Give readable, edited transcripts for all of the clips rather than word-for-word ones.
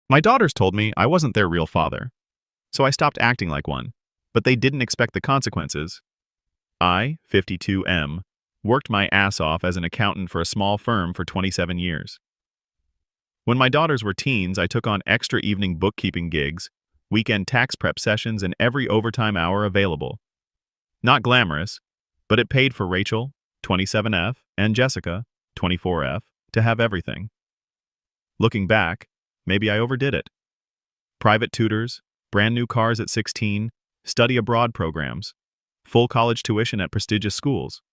My daughters told me I wasn't their real father, so I stopped acting like one, but they didn't expect the consequences. I, 52M, worked my ass off as an accountant for a small firm for 27 years. When my daughters were teens, I took on extra evening bookkeeping gigs, weekend tax prep sessions, and every overtime hour available. Not glamorous, but it paid for Rachel, 27F, and Jessica, 24F, to have everything. Looking back, maybe I overdid it. Private tutors, brand new cars at 16, study abroad programs, full college tuition at prestigious schools.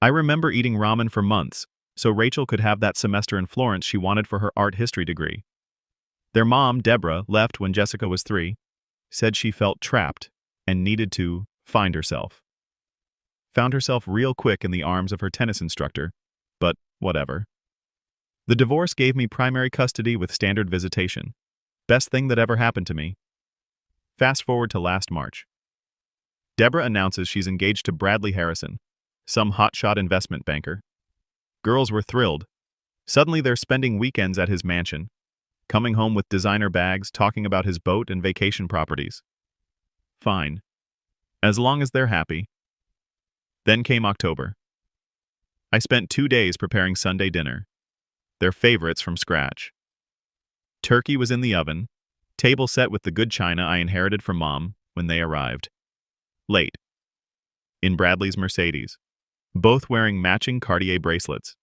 I remember eating ramen for months, so Rachel could have that semester in Florence she wanted for her art history degree. Their mom, Deborah, left when Jessica was 3, said she felt trapped and needed to find herself. Found herself real quick in the arms of her tennis instructor, but whatever. The divorce gave me primary custody with standard visitation. Best thing that ever happened to me. Fast forward to last March. Deborah announces she's engaged to Bradley Harrison, some hotshot investment banker. Girls were thrilled. Suddenly they're spending weekends at his mansion, coming home with designer bags, talking about his boat and vacation properties. Fine. As long as they're happy. Then came October. I spent 2 days preparing Sunday dinner, their favorites from scratch. Turkey was in the oven, table set with the good china I inherited from Mom when they arrived. Late. In Bradley's Mercedes, both wearing matching Cartier bracelets.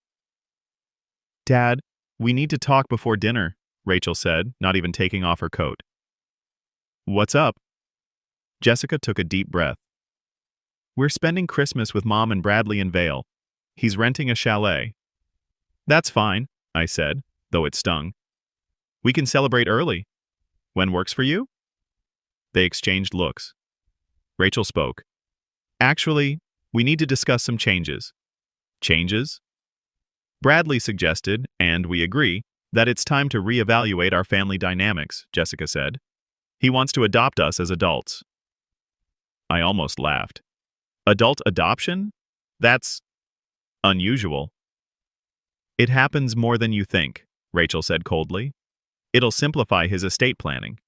"Dad, we need to talk before dinner," Rachel said, not even taking off her coat. "What's up?" Jessica took a deep breath. "We're spending Christmas with Mom and Bradley in Vail. He's renting a chalet." "That's fine," I said, though it stung. "We can celebrate early. When works for you?" They exchanged looks. Rachel spoke. "Actually, we need to discuss some changes." "Changes?" "Bradley suggested, and we agree, that it's time to reevaluate our family dynamics," Jessica said. "He wants to adopt us as adults." I almost laughed. Adult adoption? That's unusual. "It happens more than you think," Rachel said coldly. "It'll simplify his estate planning."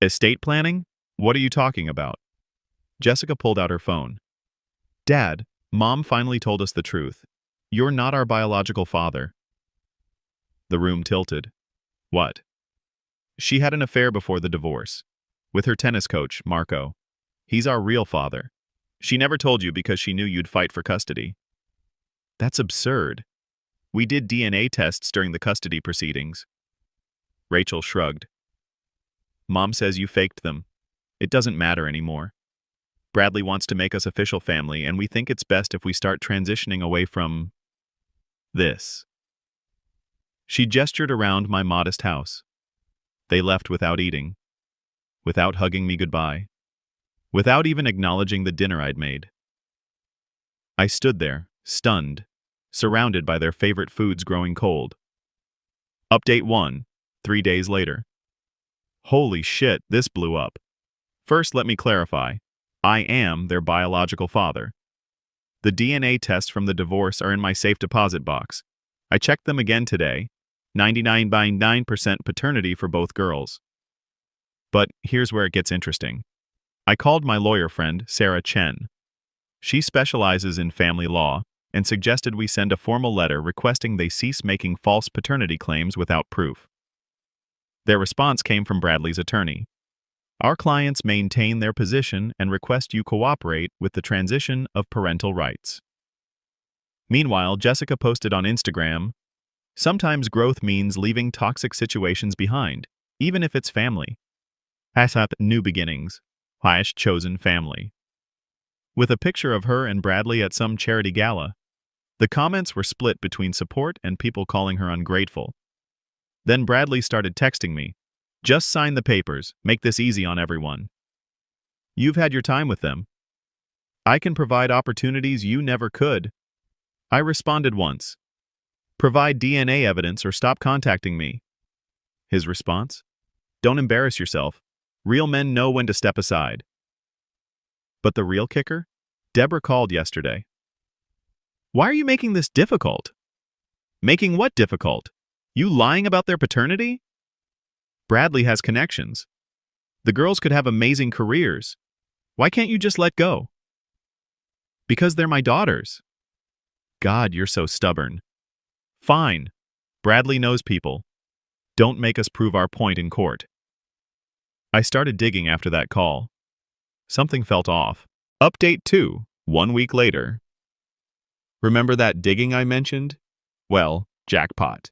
"Estate planning? What are you talking about?" Jessica pulled out her phone. "Dad, Mom finally told us the truth. You're not our biological father." The room tilted. What? She had an affair before the divorce. With her tennis coach, Marco. He's our real father. She never told you because she knew you'd fight for custody. That's absurd. We did DNA tests during the custody proceedings. Rachel shrugged. Mom says you faked them. It doesn't matter anymore. Bradley wants to make us official family, and we think it's best if we start transitioning away from this. She gestured around my modest house. They left without eating, without hugging me goodbye, without even acknowledging the dinner I'd made. I stood there, stunned, surrounded by their favorite foods growing cold. Update 1, 3 days later. Holy shit, this blew up. First, let me clarify. I am their biological father. The DNA tests from the divorce are in my safe deposit box. I checked them again today. 99.9% paternity for both girls. But here's where it gets interesting. I called my lawyer friend, Sarah Chen. She specializes in family law and suggested we send a formal letter requesting they cease making false paternity claims without proof. Their response came from Bradley's attorney. Our clients maintain their position and request you cooperate with the transition of parental rights. Meanwhile, Jessica posted on Instagram, sometimes growth means leaving toxic situations behind, even if it's family. #new beginnings. #chosen family. With a picture of her and Bradley at some charity gala. The comments were split between support and people calling her ungrateful. Then Bradley started texting me, "Just sign the papers, make this easy on everyone. You've had your time with them. I can provide opportunities you never could." I responded once, "Provide DNA evidence or stop contacting me." His response? "Don't embarrass yourself. Real men know when to step aside." But the real kicker? Deborah called yesterday. "Why are you making this difficult?" "Making what difficult? You lying about their paternity?" Bradley has connections. The girls could have amazing careers. Why can't you just let go? Because they're my daughters. God, you're so stubborn. Fine. Bradley knows people. Don't make us prove our point in court. I started digging after that call. Something felt off. Update 2, 1 week later. Remember that digging I mentioned? Well, jackpot.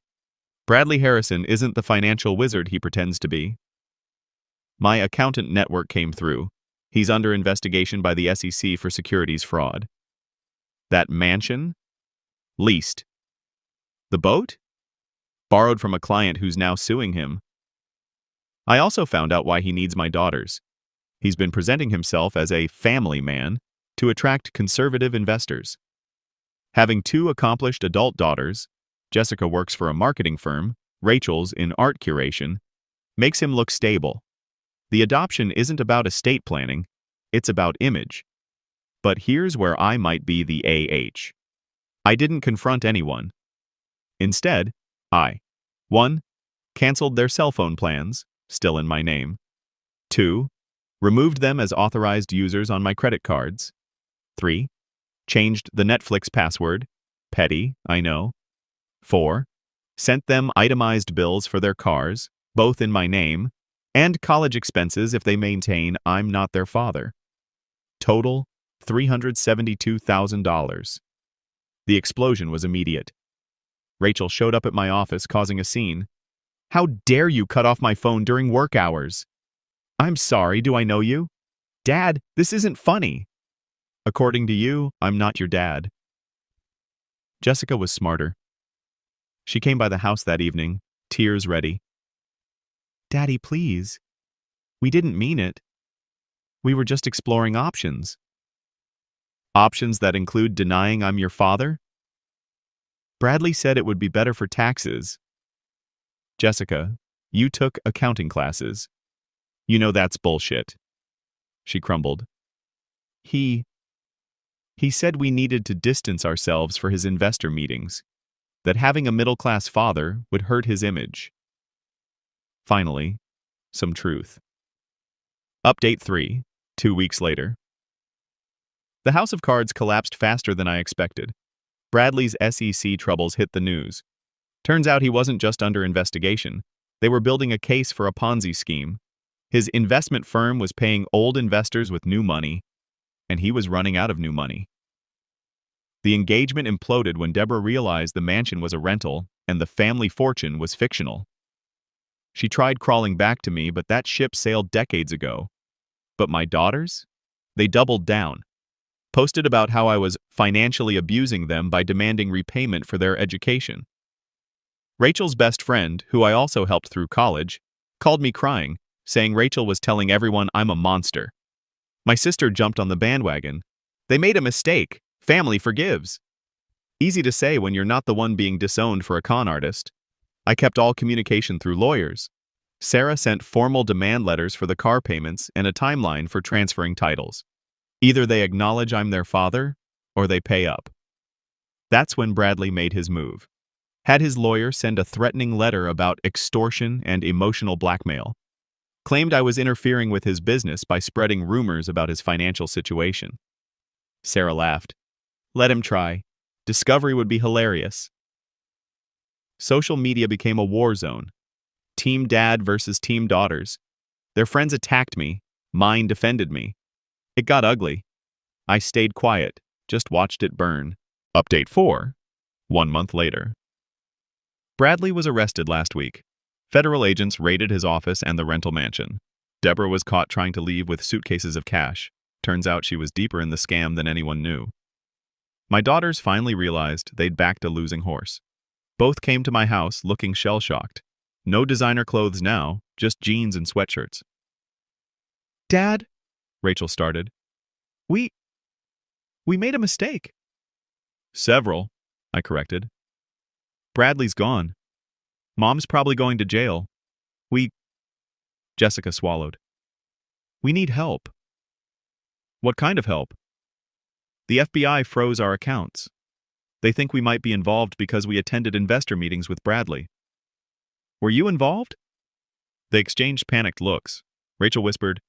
Bradley Harrison isn't the financial wizard he pretends to be. My accountant network came through. He's under investigation by the SEC for securities fraud. That mansion? Leased. The boat? Borrowed from a client who's now suing him. I also found out why he needs my daughters. He's been presenting himself as a family man to attract conservative investors. Having 2 accomplished adult daughters, Jessica works for a marketing firm, Rachel's in art curation, makes him look stable. The adoption isn't about estate planning, it's about image. But here's where I might be the AH. I didn't confront anyone. Instead, I 1. Canceled their cell phone plans, still in my name. 2. Removed them as authorized users on my credit cards. 3. Changed the Netflix password. Petty, I know. 4. Sent them itemized bills for their cars, both in my name, and college expenses if they maintain I'm not their father. Total, $372,000. The explosion was immediate. Rachel showed up at my office causing a scene. How dare you cut off my phone during work hours? I'm sorry, do I know you? Dad, this isn't funny. According to you, I'm not your dad. Jessica was smarter. She came by the house that evening, tears ready. Daddy, please. We didn't mean it. We were just exploring options. Options that include denying I'm your father? Bradley said it would be better for taxes. Jessica, you took accounting classes. You know that's bullshit. She crumbled. He said we needed to distance ourselves for his investor meetings, that having a middle-class father would hurt his image. Finally, some truth. Update 3, 2 weeks later. The house of cards collapsed faster than I expected. Bradley's SEC troubles hit the news. Turns out he wasn't just under investigation. They were building a case for a Ponzi scheme. His investment firm was paying old investors with new money, and he was running out of new money. The engagement imploded when Deborah realized the mansion was a rental and the family fortune was fictional. She tried crawling back to me, but that ship sailed decades ago. But my daughters? They doubled down. Posted about how I was financially abusing them by demanding repayment for their education. Rachel's best friend, who I also helped through college, called me crying, saying Rachel was telling everyone I'm a monster. My sister jumped on the bandwagon. They made a mistake. Family forgives. Easy to say when you're not the one being disowned for a con artist. I kept all communication through lawyers. Sarah sent formal demand letters for the car payments and a timeline for transferring titles. Either they acknowledge I'm their father, or they pay up. That's when Bradley made his move. Had his lawyer send a threatening letter about extortion and emotional blackmail. Claimed I was interfering with his business by spreading rumors about his financial situation. Sarah laughed. Let him try. Discovery would be hilarious. Social media became a war zone. Team dad versus team daughters. Their friends attacked me. Mine defended me. It got ugly. I stayed quiet, just watched it burn. Update 4, 1 month later. Bradley was arrested last week. Federal agents raided his office and the rental mansion. Deborah was caught trying to leave with suitcases of cash. Turns out she was deeper in the scam than anyone knew. My daughters finally realized they'd backed a losing horse. Both came to my house looking shell-shocked. No designer clothes now, just jeans and sweatshirts. Dad, Rachel started. We made a mistake. Several, I corrected. Bradley's gone. Mom's probably going to jail. Jessica swallowed. We need help. What kind of help? The FBI froze our accounts. They think we might be involved because we attended investor meetings with Bradley. Were you involved? They exchanged panicked looks. Rachel whispered,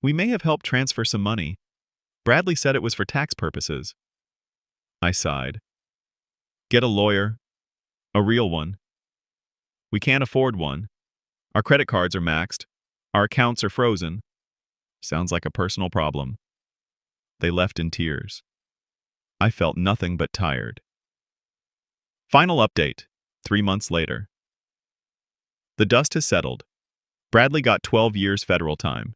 "We may have helped transfer some money. Bradley said it was for tax purposes." I sighed. "Get a lawyer. A real one. We can't afford one. Our credit cards are maxed. Our accounts are frozen." Sounds like a personal problem. They left in tears. I felt nothing but tired. Final update, 3 months later. The dust has settled. Bradley got 12 years federal time.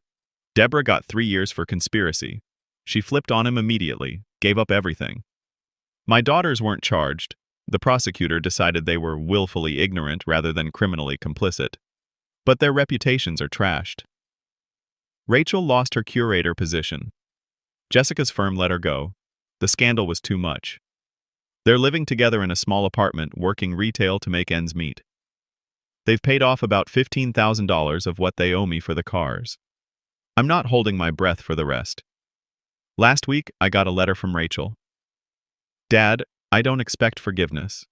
Deborah got 3 years for conspiracy. She flipped on him immediately, gave up everything. My daughters weren't charged. The prosecutor decided they were willfully ignorant rather than criminally complicit. But their reputations are trashed. Rachel lost her curator position. Jessica's firm let her go. The scandal was too much. They're living together in a small apartment, working retail to make ends meet. They've paid off about $15,000 of what they owe me for the cars. I'm not holding my breath for the rest. Last week, I got a letter from Rachel. "Dad, I don't expect forgiveness.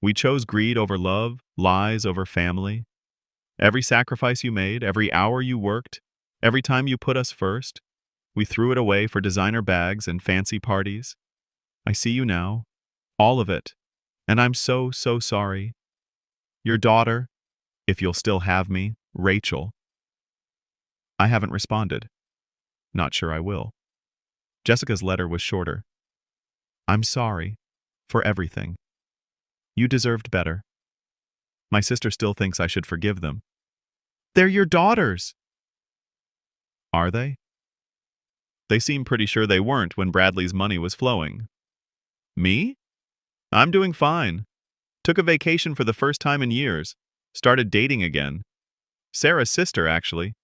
We chose greed over love, lies over family. Every sacrifice you made, every hour you worked, every time you put us first, we threw it away for designer bags and fancy parties. I see you now. All of it. And I'm so sorry. Your daughter, if you'll still have me, Rachel." I haven't responded. Not sure I will. Jessica's letter was shorter. "I'm sorry. For everything. You deserved better. My sister still thinks I should forgive them." "They're your daughters." "Are they?" They seem pretty sure they weren't when Bradley's money was flowing. Me? I'm doing fine. Took a vacation for the first time in years. Started dating again. Sarah's sister, actually.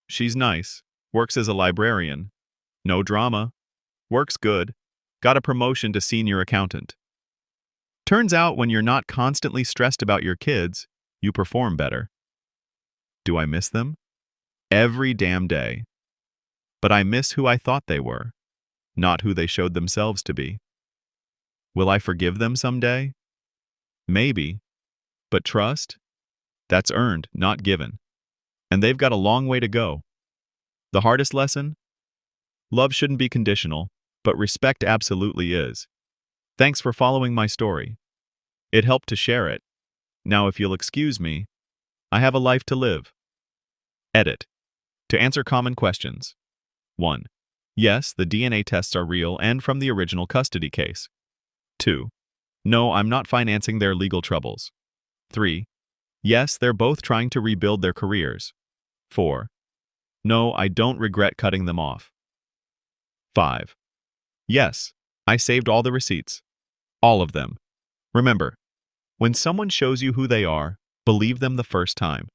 She's nice. Works as a librarian. No drama. Works good. Got a promotion to senior accountant. Turns out when you're not constantly stressed about your kids, you perform better. Do I miss them? Every damn day. But I miss who I thought they were, not who they showed themselves to be. Will I forgive them someday? Maybe. But trust? That's earned, not given. And they've got a long way to go. The hardest lesson? Love shouldn't be conditional, but respect absolutely is. Thanks for following my story. It helped to share it. Now if you'll excuse me, I have a life to live. Edit. To answer common questions. 1. Yes, the DNA tests are real and from the original custody case. 2. No, I'm not financing their legal troubles. 3. Yes, they're both trying to rebuild their careers. 4. No, I don't regret cutting them off. 5. Yes, I saved all the receipts. All of them. Remember, when someone shows you who they are, believe them the first time.